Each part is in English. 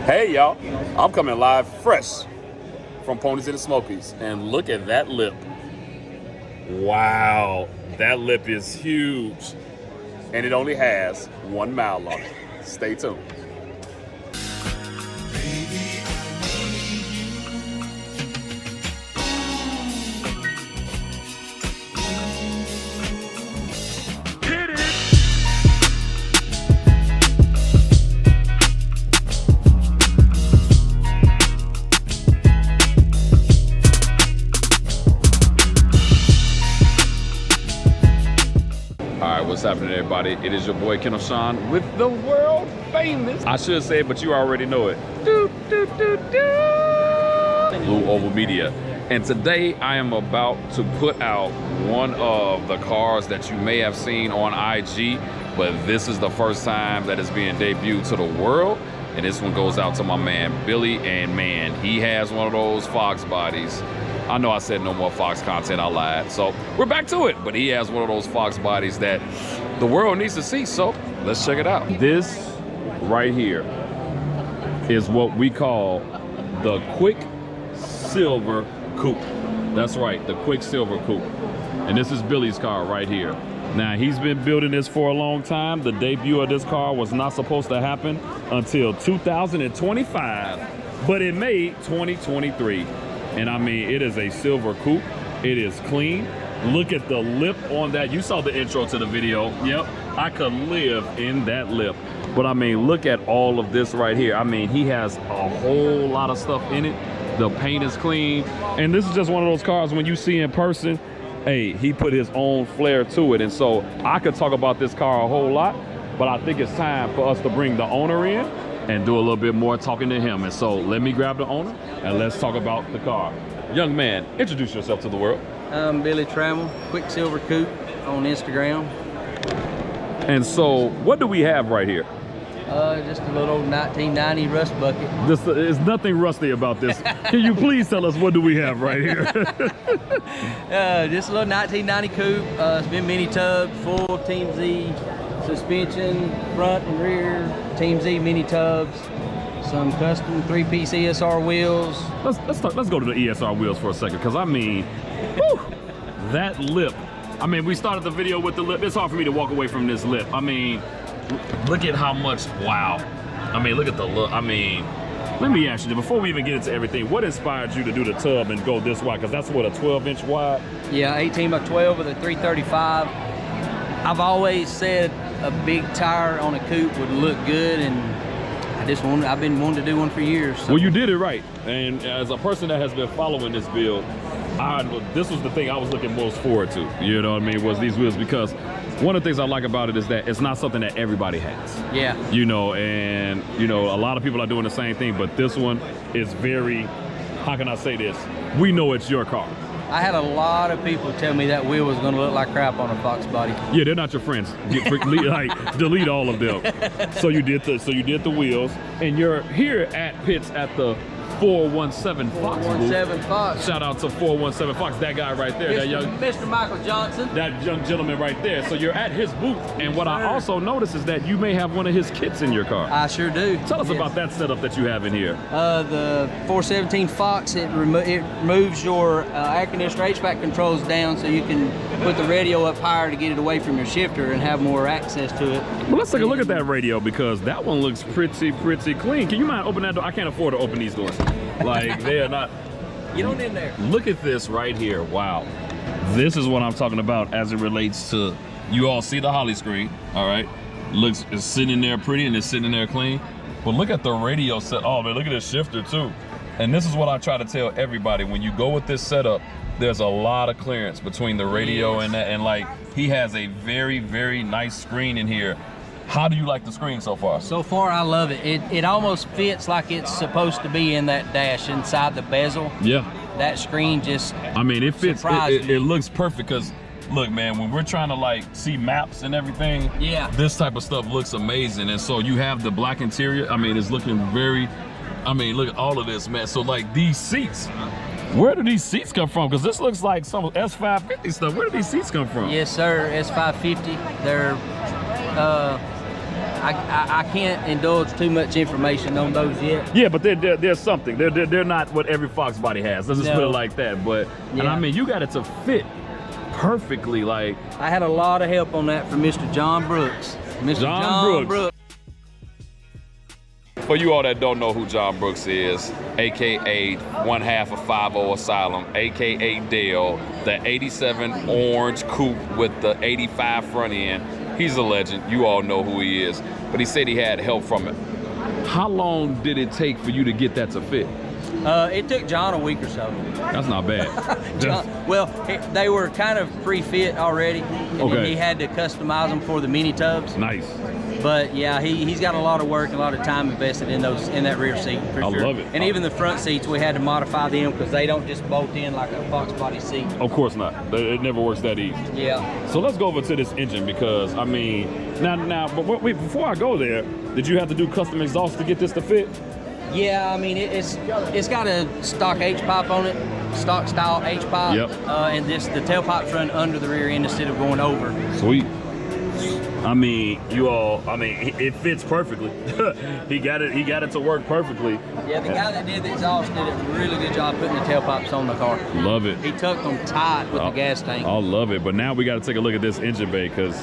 Hey y'all, I'm coming live fresh from Ponies in the Smokies, and look at that lip. Wow, that lip is huge, and it only has 1 mile on it. Stay tuned. What's happening, everybody? It is your boy Ken O'Shawn with the world famous, I should say it, but you already know it, Blue Oval Media. And today I am about to put out one of the cars that you may have seen on IG, but this is the first time that it's being debuted to the world. And this one goes out to my man Billy, and man, he has one of those FOXBODYs. I know I said no more Fox content, I lied. So we're back to it, but he has one of those FOXBODYs that the world needs to see, so let's check it out. This right here is what we call the Quicksilver coupe. That's right, the Quicksilver coupe. And this is Billy's car right here. Now, he's been building this for a long time. The debut of this car was not supposed to happen until 2025, but it made 2023. And I mean, it is a silver coupe. It is clean. Look at the lip on that. You saw the intro to the video. Yep, I could live in that lip. But I mean, look at all of this right here. I mean, he has a whole lot of stuff in it. The paint is clean. And this is just one of those cars when you see in person, hey, he put his own flair to it. And so I could talk about this car a whole lot, but I think it's time for us to bring the owner in and do a little bit more talking to him. And so let me grab the owner and let's talk about the car. Young man, introduce yourself to the world. I'm Billy Trammell, Quicksilver Coupe on Instagram. And so what do we have right here? Just a little 1990 rust bucket. There's nothing rusty about this. Can you please tell us what do we have right here? Just a little 1990 coupe. It's been mini tub, full Team Z suspension, front and rear, Team Z mini tubs, some custom 3-piece ESR wheels. Let's go to the ESR wheels for a second, because I mean, whew, that lip. I mean, we started the video with the lip. It's hard for me to walk away from this lip. I mean, look at how much, wow. I mean, look at the look. I mean, let me ask you, before we even get into everything, what inspired you to do the tub and go this wide? Because that's what, a 12-inch wide? Yeah, 18 by 12 with a 335. I've always said a big tire on a coupe would look good, and I've been wanting to do one for years. So. Well, you did it right. And as a person that has been following this build, this was the thing I was looking most forward to, you know what I mean, was these wheels, because one of the things I like about it is that it's not something that everybody has. Yeah. You know, and you know, a lot of people are doing the same thing, but this one is very, how can I say this? We know it's your car. I had a lot of people tell me that wheel was going to look like crap on a FOXBODY. Yeah, they're not your friends. Like, delete all of them. So you did the wheels, and you're here at Pitts at the 417 Fox. 417 Fox. Shout out to 417 Fox. That guy right there, Mr. Michael Johnson. That young gentleman right there. So you're at his booth, and what I also noticed is that you may have one of his kits in your car. I sure do. Tell us about that setup that you have in here. The 417 Fox, it removes your air conditioner HVAC controls down, so you can put the radio up higher to get it away from your shifter and have more access to it. Well, let's take a look at that radio, because that one looks pretty clean. Can you mind opening that door? I can't afford to open these doors. Like, they are not. Get on in there. Look at this right here. Wow. This is what I'm talking about as it relates to, you all see the Holly screen, all right? It's sitting in there pretty, and it's sitting in there clean. But look at the radio set. Oh man, look at this shifter too. And this is what I try to tell everybody. When you go with this setup, there's a lot of clearance between the radio and that, and like, he has a very nice screen in here. How do you like the screen so far? So far, I love it. It almost fits like it's supposed to be in that dash inside the bezel. Yeah. That screen just, I mean, it fits. It looks perfect, because look, man, when we're trying to like see maps and everything, yeah, this type of stuff looks amazing. And so you have the black interior. I mean, it's looking very, I mean, look at all of this, man. So like these seats, where do these seats come from? Because this looks like some S550 stuff. Where do these seats come from? Yes, sir, S550. They're I can't indulge too much information on those yet. Yeah, but they're something. They're not what every FOXBODY has. Let's just put it like that. But Yeah. and I mean, you got it to fit perfectly. Like, I had a lot of help on that from Mr. John Brooks. Mr. John Brooks. For you all that don't know who John Brooks is, AKA one half of 5-0 Asylum, AKA Dale, the 87 orange coupe with the 85 front end. He's a legend. You all know who he is. But he said he had help from it. How long did it take for you to get that to fit? It took John a week or so. That's not bad. Well, they were kind of pre-fit already. And Okay. he had to customize them for the mini tubs. Nice. But yeah, he's got a lot of work and a lot of time invested in that rear seat for sure. I love it. And even the front seats, we had to modify them because they don't just bolt in like a FOXBODY seat. Of course not. It never works that easy. Yeah. So let's go over to this engine because, I mean, but wait, before I go there, did you have to do custom exhaust to get this to fit? Yeah, I mean, it's got a stock H-pipe on it, stock style H-pipe. Yep. And the tailpipes run under the rear end instead of going over. Sweet. I mean, it fits perfectly. he got it to work perfectly. Yeah, the guy that did the exhaust did a really good job putting the tailpipes on the car. Love it. He tucked them tight with the gas tank. I love it. But now we got to take a look at this engine bay because,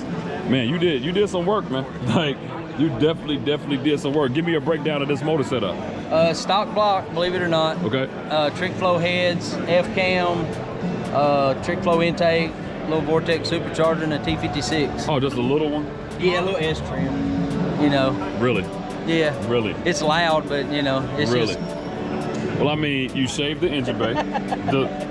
man, you did some work, man. Like, you definitely did some work. Give me a breakdown of this motor setup. Stock block, believe it or not. Okay. Trick flow heads, F-cam, trick flow intake, little Vortex supercharger, and a T56. Oh, just a little one? Yeah, a little S trim. You know. Really? Yeah. Really? It's loud, but you know, it's really. just. Well, I mean, you shaved the engine bay.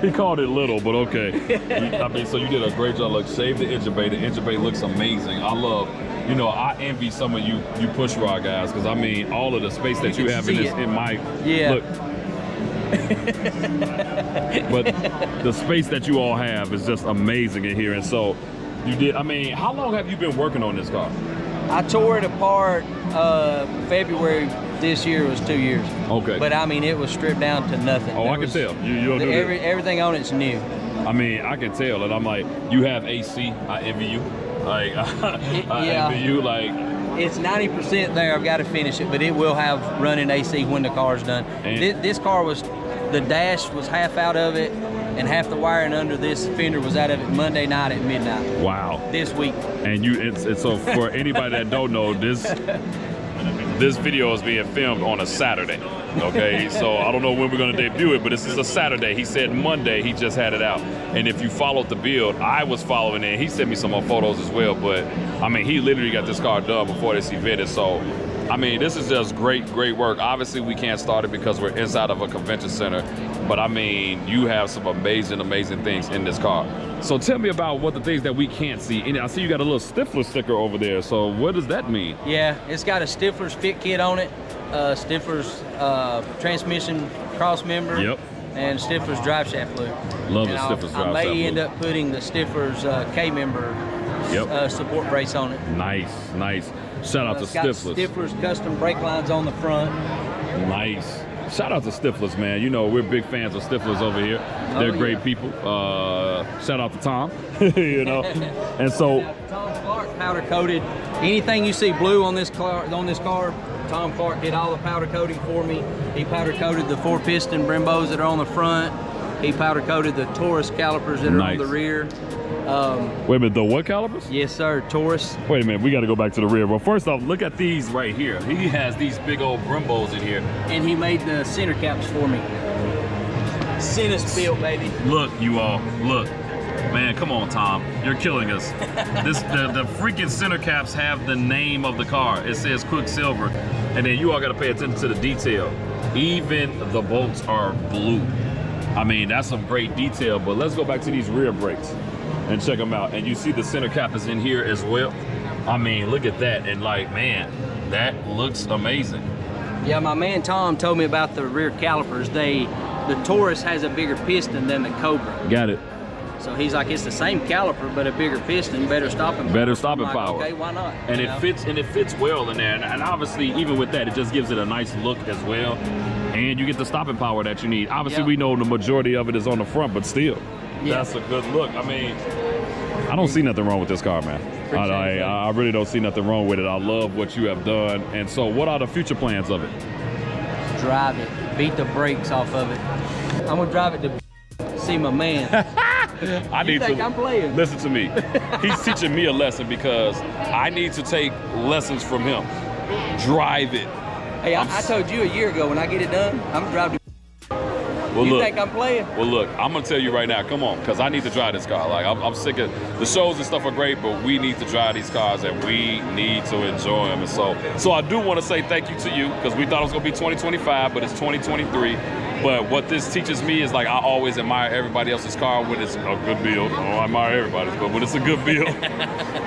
He called it little, but okay. I mean, so you did a great job. Look, shaved the engine bay. The engine bay looks amazing. I love. You know, I envy some of you push rod guys because I mean, all of the space that you have in my look. But the space that you all have is just amazing in here. And so you did. I mean, how long have you been working on this car? I tore it apart February this year was 2 years. Okay. But I mean, it was stripped down to nothing. Oh, I can tell. You don't do that. Everything on it's new. I mean, I can tell that. I'm like, you have AC. I envy you. Like, I envy you. Like, it's 90% there. I've got to finish it, but it will have running AC when the car's done. This car the dash was half out of it, and half the wiring under this fender was out of it Monday night at midnight. Wow. This week. And it's so for anybody that don't know, this video is being filmed on a Saturday. Okay, so I don't know when we're gonna debut it, but this is a Saturday. He said Monday he just had it out. And if you followed the build, I was following it. He sent me some more photos as well, but I mean, he literally got this car done before this event. So I mean, this is just great work. Obviously, we can't start it because we're inside of a convention center, but I mean, you have some amazing things in this car. So tell me about what the things that we can't see. And I see you got a little Stifler sticker over there. So what does that mean? Yeah, it's got a Stifler's fit kit on it, Stifler's transmission cross member, Yep. and Stifler's drive shaft loop. Love the Stifler's drive shaft loop. I may end up putting the Stifler's K-member support brace on it. Nice. Shout out to It's got Stifler's. Stifler's custom brake lines on the front. Nice. Shout out to Stifler's, man. You know, we're big fans of Stifler's over here. They're great people. Shout out to Tom, you know. And so Tom Clark powder coated. Anything you see blue on this car, Tom Clark did all the powder coating for me. He powder coated the 4-piston Brembos that are on the front. He powder coated the Taurus calipers that are on the rear. Wait a minute, the what calipers? Yes, sir, Taurus. Wait a minute, we got to go back to the rear. Well, first off, look at these right here. He has these big old Brembos in here. And he made the center caps for me. Center built, baby. Look, you all, look. Man, come on, Tom. You're killing us. The freaking center caps have the name of the car. It says Quicksilver. And then you all got to pay attention to the detail. Even the bolts are blue. I mean, that's some great detail, but let's go back to these rear brakes and check them out. And you see the center cap is in here as well. I mean, look at that. And like, man, that looks amazing. Yeah, my man Tom told me about the rear calipers. The Taurus has a bigger piston than the Cobra. Got it. So he's like, it's the same caliper, but a bigger piston, better stopping power. Better stopping power. Okay, why not? And it fits well in there. And obviously, even with that, it just gives it a nice look as well. And you get the stopping power that you need. Obviously, we know the majority of it is on the front, but still, that's a good look. I mean, I don't see nothing wrong with this car, man. Appreciate it, I really don't see nothing wrong with it. I love what you have done. And so what are the future plans of it? Drive it, beat the brakes off of it. I'm gonna drive it to see my man. I I'm playing? Listen to me. He's teaching me a lesson because I need to take lessons from him. Drive it. Hey, I told you a year ago when I get it done, I'm gonna drive to Well, you look, think I'm playing? Well, look, I'm gonna tell you right now. Come on, because I need to drive this car. Like I'm sick of the shows and stuff are great, but we need to drive these cars and we need to enjoy them. And so I do want to say thank you to you because we thought it was gonna be 2025, but it's 2023. But what this teaches me is like I always admire everybody else's car when it's a good build. I admire everybody's, but when it's a good build.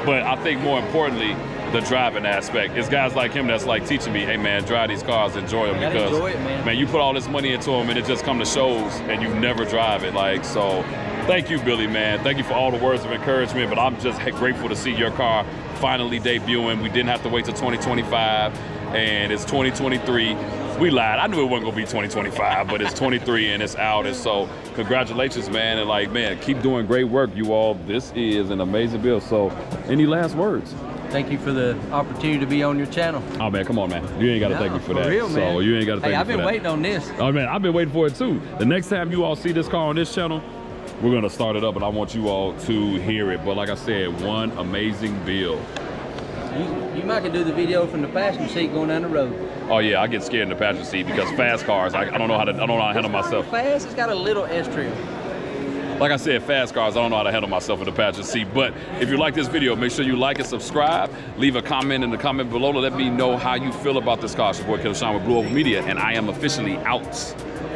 But I think more importantly, the driving aspect. It's guys like him that's like teaching me, hey man, drive these cars, enjoy them, because enjoy it, man, you put all this money into them and it just come to shows and you never drive it. Like, so thank you, Billy, man. Thank you for all the words of encouragement, but I'm just grateful to see your car finally debuting. We didn't have to wait till 2025 and it's 2023. We lied. I knew it wasn't gonna be 2025, but it's 23 and it's out. And so congratulations, man. And like, man, keep doing great work, you all. This is an amazing build. So any last words? Thank you for the opportunity to be on your channel. Oh man, come on, man. You ain't gotta thank me for that. Real, man. So you ain't gotta thank me for that. Hey, I've been waiting on this. Oh man, I've been waiting for it too. The next time you all see this car on this channel, we're gonna start it up and I want you all to hear it. But like I said, one amazing build. You might could do the video from the passenger seat going down the road. Oh yeah, I get scared in the passenger seat because fast cars, I don't know how to handle myself. Fast, it's got a little S trim. Like I said, fast cars, I don't know how to handle myself in the passenger seat. But if you like this video, make sure you like and subscribe. Leave a comment in the comment below to let me know how you feel about this car. It's your boy Killer Sean with Blue Oval Media, and I am officially out.